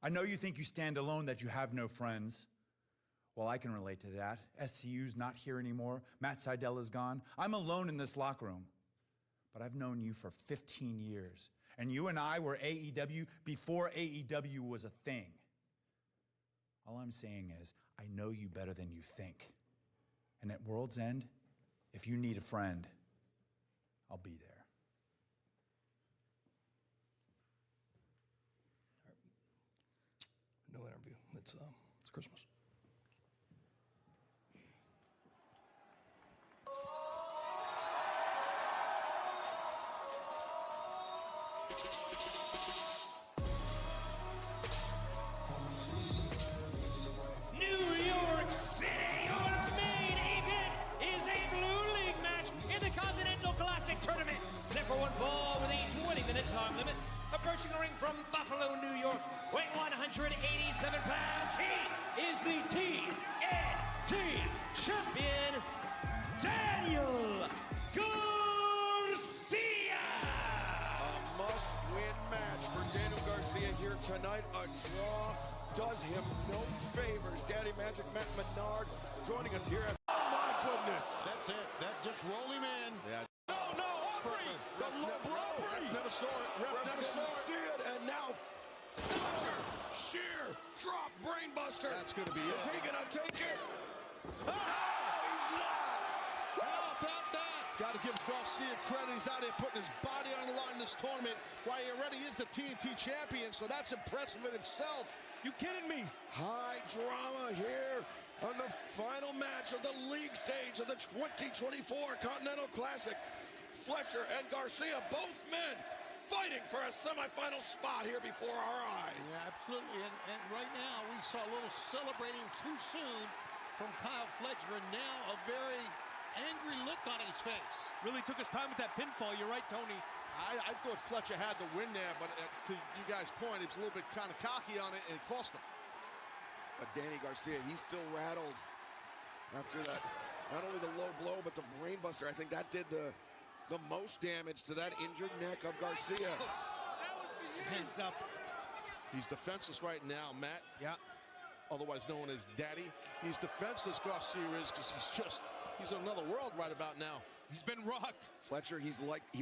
I know you think you stand alone, that you have no friends. Well, I can relate to that. SCU's not here anymore. Matt Sydal is gone. I'm alone in this locker room. But I've known you for 15 years. And you and I were AEW before AEW was a thing. All I'm saying is, I know you better than you think. And at World's End, if you need a friend, I'll be there. No interview. It's Christmas. Tournament set for one fall with a 20-minute time limit. Approaching the ring from Buffalo, New York, weighing 187 pounds, he is the TNT champion, Daniel Garcia. A must-win match for Daniel Garcia here tonight. A draw does him no favors. Daddy Magic Matt Menard joining us here. Oh my goodness! That's it. That just roll him in. Yeah. No, Aubrey! The low blow! Ref never saw it. Ref never saw it. See it, and now Fletcher, sheer drop brainbuster. That's going to be it. Is he going to take it? Oh, he's not. How about that? Got to give Garcia credit. He's out there putting his body on the line in this tournament while he already is the TNT champion, so that's impressive in itself. You kidding me? High drama here on the final match of the league stage of the 2024 Continental Classic. Fletcher and Garcia, both men fighting for a semifinal spot here before our eyes. Yeah, absolutely. And right now we saw a little celebrating too soon from Kyle Fletcher, and now a very angry look on his face. Really took his time with that pinfall. You're right, Tony. I thought Fletcher had the win there, but to you guys' point, it's a little bit kind of cocky on it, and it cost him. But Danny Garcia, he's still rattled after that. Not only the low blow, but the brainbuster. I think that did the most damage to that injured neck of Garcia. Hands up. He's defenseless right now, Matt. Yeah. Otherwise known as Daddy. He's defenseless, Garcia is, because he's in another world right about now. He's been rocked. Fletcher, he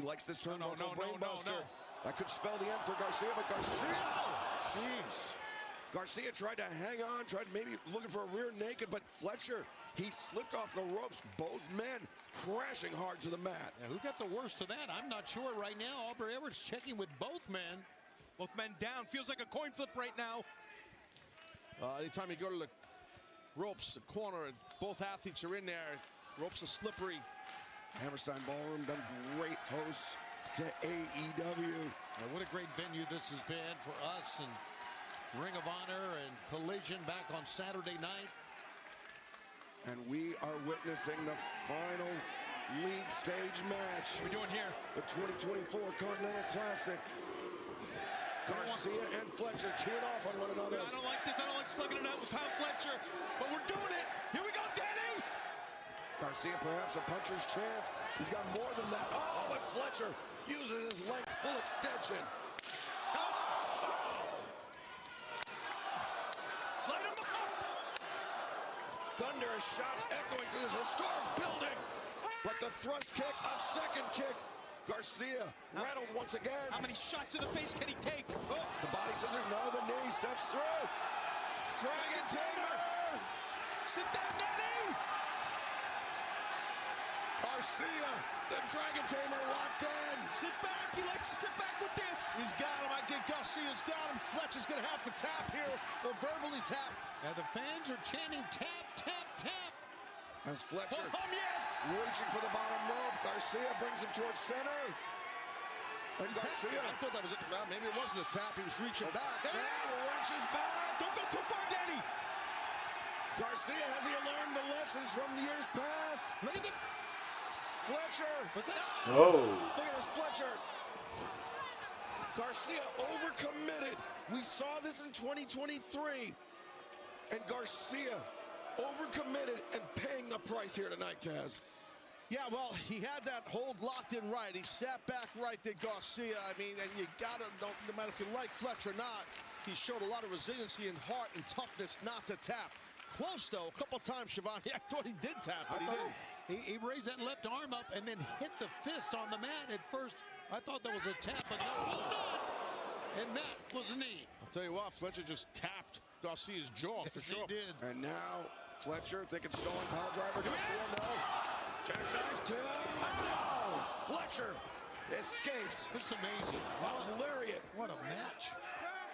likes this turnbuckle No. brainbuster. That could spell the end for Garcia, but Garcia. Jeez. Garcia tried to hang on, tried maybe looking for a rear naked, but Fletcher, he slipped off the ropes. Both men crashing hard to the mat. Yeah, who got the worst of that? I'm not sure right now. Aubrey Edwards checking with both men. Both men down. Feels like a coin flip right now. Anytime you go to the ropes, the corner, and both athletes are in there, ropes are slippery. Hammerstein Ballroom been great hosts to AEW. Now, what a great venue this has been for us, and Ring of Honor and Collision back on Saturday night. And we are witnessing the final league stage match. What are we doing here? The 2024 Continental Classic. Garcia and Fletcher teeing off on one another. I don't like this. I don't like slugging it out with Kyle Fletcher, but we're doing it. Here we go, Danny. Garcia perhaps a puncher's chance. He's got more than that. Oh, but Fletcher uses his length full extension. Let him up. Thunderous shots echoing through this historic building. But the thrust kick, a second kick. Garcia rattled once again. How many shots in the face can he take? Oh, the body scissors, now the knee steps through. Dragon Tamer. Sit down, Danny. Garcia, the Dragon Tamer locked in. Sit back. He likes to sit back with this. He's got him. I think Garcia's got him. Fletcher's going to have to tap here or verbally tap. And the fans are chanting tap, tap, tap. As Fletcher yes. reaching for the bottom rope. Garcia brings him towards center. And Garcia. I thought that was it. Well, maybe it wasn't a tap. He was reaching back. Now wrenches back. Don't go too far, Danny. Garcia, has he learned the lessons from the years past? Look at the Fletcher. Oh. Look at this, Fletcher. Garcia overcommitted. We saw this in 2023. And Garcia overcommitted and paying the price here tonight, Taz. Yeah, well, he had that hold locked in right. He sat back right there, Garcia. I mean, and you got to, no matter if you like Fletcher or not, he showed a lot of resiliency and heart and toughness not to tap. Close, though, a couple times, Schiavone. I thought he did tap, but he didn't. He raised that left arm up and then hit the fist on the mat. At first, I thought that was a tap, but no, it was not. And that was a knee. I'll tell you what, Fletcher just tapped Garcia's jaw for sure. He did. And now Fletcher thinking stolen pile driver. Garcia, no. Jackknife to no. Fletcher escapes. It's amazing. A lariat. What a match.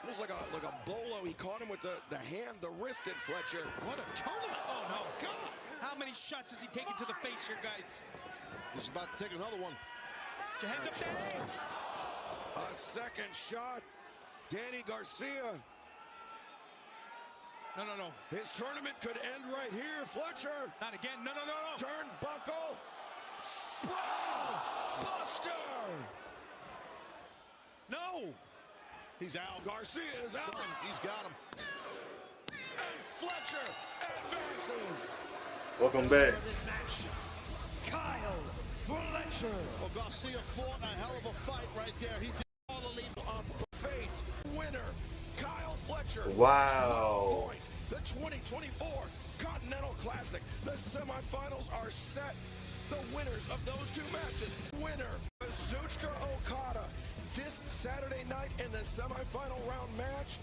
It was like a bolo. He caught him with the hand, the wristed Fletcher. What a tournament. Oh, no. God. How many shots has he taken to the face here, guys? He's about to take another one. Put your hands up, Danny. A second shot. Danny Garcia. No, no, no. His tournament could end right here. Fletcher. Not again. No, no, no, no. Turnbuckle. Bro! Buster! No! He's out. Garcia is out. He's got him. And Fletcher advances. Welcome back. This match, Kyle Fletcher. Well, Garcia fought a hell of a fight right there. He did all the lead On face winner, Kyle Fletcher. Wow. 12 points. The 2024 Continental Classic. The semifinals are set. The winners of those two matches. Winner, Kazuchika Okada. This Saturday night in the semifinal round match.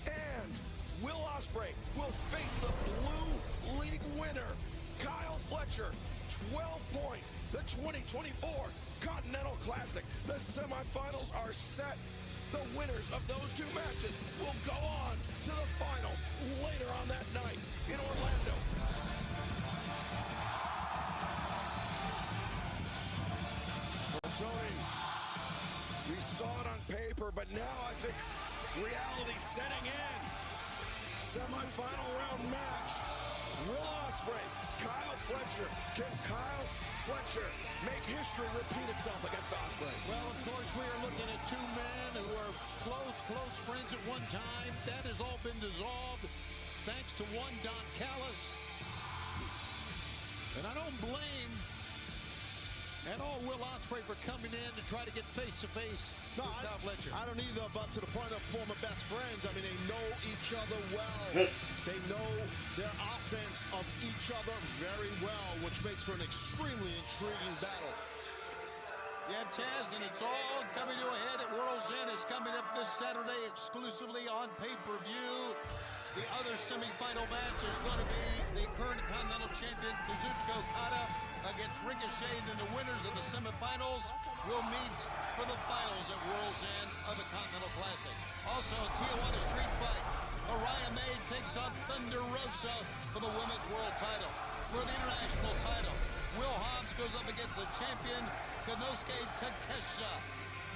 And Will Ospreay will face the Blue League winner, Kyle Fletcher. 12 points. The 2024 Continental Classic. The semifinals are set. The winners of those two matches will go on to the finals later on that night in Orlando. Tony, we saw it on paper, but now I think reality's setting in. Semi-final round match. Will Ospreay, Kyle Fletcher. Can Kyle Fletcher make history repeat itself against Ospreay? Well, of course, we are looking at two men who were close friends at one time. That has all been dissolved thanks to one Don Callis. And I don't blame at all Will Ospreay for coming in to try to get face-to-face with Kyle Fletcher. I don't either, but to the point of former best friends. I mean, they know each other well. They know their offense of each other very well, which makes for an extremely intriguing battle. Yeah, Taz, and it's all coming to a head at World's End. It's coming up this Saturday exclusively on pay-per-view. The other semifinal match is going to be the current Continental Champion Kazuchika Okada against Ricochet, and the winners of the semifinals will meet for the finals at World's End of the Continental Classic. Also, Tijuana Street Fight. Araya May takes on Thunder Rosa for the Women's World title. For the International title, Will Hobbs goes up against the champion, Konosuke Takeshita.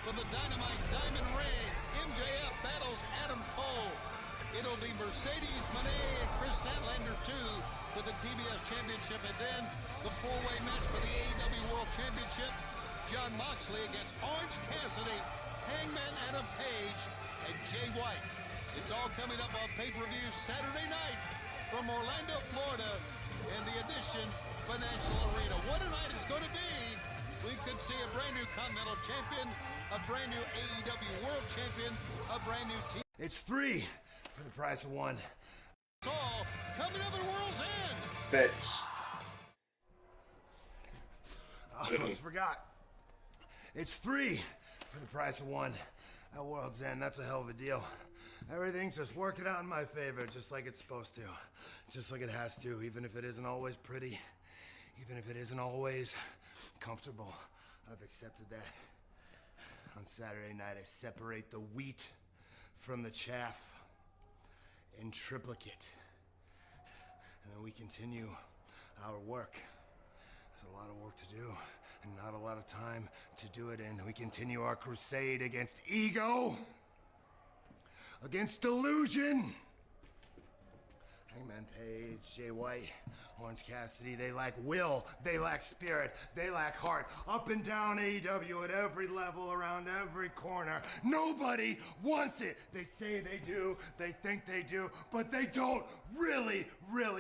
For the Dynamite Diamond Ring, MJF battles Adam Cole. It'll be Mercedes Moné and Chris Statlander 2 for the TBS Championship, and then the four-way match for the AEW World Championship, Jon Moxley against Orange Cassidy, Hangman Adam Page, and Jay White. It's all coming up on pay-per-view Saturday night from Orlando, Florida, and the Edition Financial Arena. What a night it's going to be! We could see a brand new Continental Champion, a brand new AEW World Champion, a brand new team. It's 3 for the price of 1. It's all coming up at World's End. Bitch. I almost forgot. It's 3 for the price of 1 at World's End. That's a hell of a deal. Everything's just working out in my favor, just like it's supposed to. Just like it has to, even if it isn't always pretty. Even if it isn't always comfortable. I've accepted that. On Saturday night, I separate the wheat from the chaff in triplicate. And then we continue our work. There's a lot of work to do and not a lot of time to do it in. We continue our crusade against ego, against delusion. Hangman Page, Jay White, Orange Cassidy, they lack will, they lack spirit, they lack heart. Up and down AEW at every level, around every corner. Nobody wants it. They say they do, they think they do, but they don't really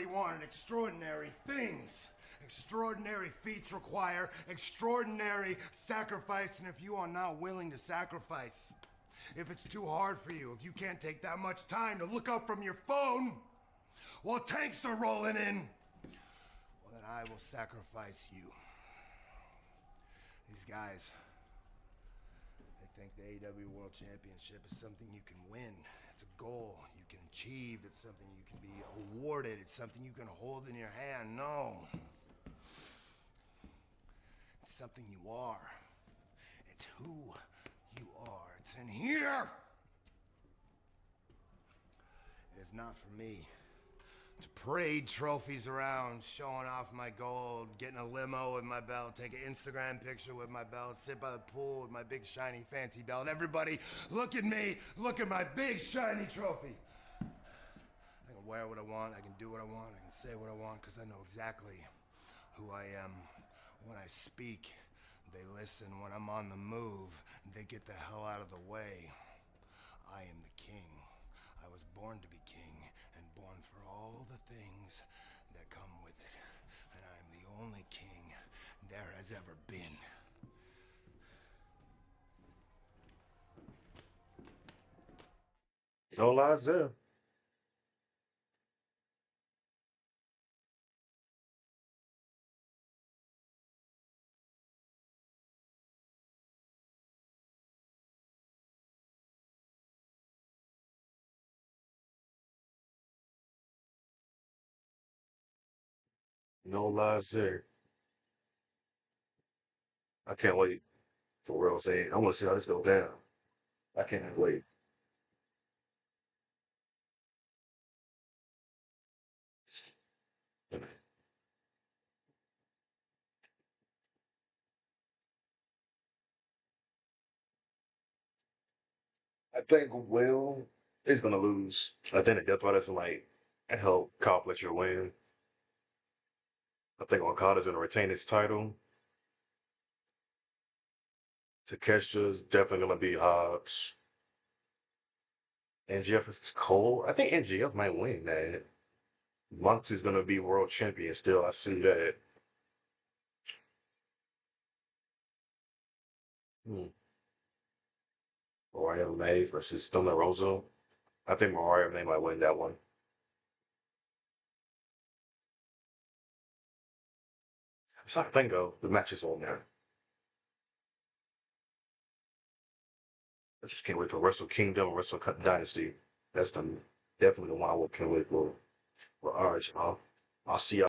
want it. Extraordinary things. Extraordinary feats require extraordinary sacrifice, and if you are not willing to sacrifice, if it's too hard for you, if you can't take that much time to look up from your phone while tanks are rolling in, well, then I will sacrifice you. These guys, they think the AEW World Championship is something you can win. It's a goal you can achieve. It's something you can be awarded. It's something you can hold in your hand. No. It's something you are. It's who you are. It's in here. It is not for me to parade trophies around, showing off my gold, getting a limo with my belt, take an Instagram picture with my belt, sit by the pool with my big shiny fancy belt. Everybody, look at me, look at my big shiny trophy. I can wear what I want, I can do what I want, I can say what I want, because I know exactly who I am. When I speak, they listen. When I'm on the move, they get the hell out of the way. I am the king. I was born to be king, and born for all the things that come with it. And I am the only king there has ever been. No lies there. No lies there. I can't wait for real. Saying I want to see how this goes down. I can't wait. I think Will is gonna lose. I think the Death Riders will like help accomplish your win. I think Okada's gonna retain his title. Takesha's definitely gonna be Hobbs. NGF is Cole. I think NGF might win that. Monks is gonna be world champion still. I see that. Mariah May versus Thunder Rosa. I think Mariah May might win that one. That's all I think of. The matches on there. I just can't wait for Wrestle Kingdom and Wrestle Dynasty. That's definitely the one I can't wait for. All right, y'all. I'll see y'all.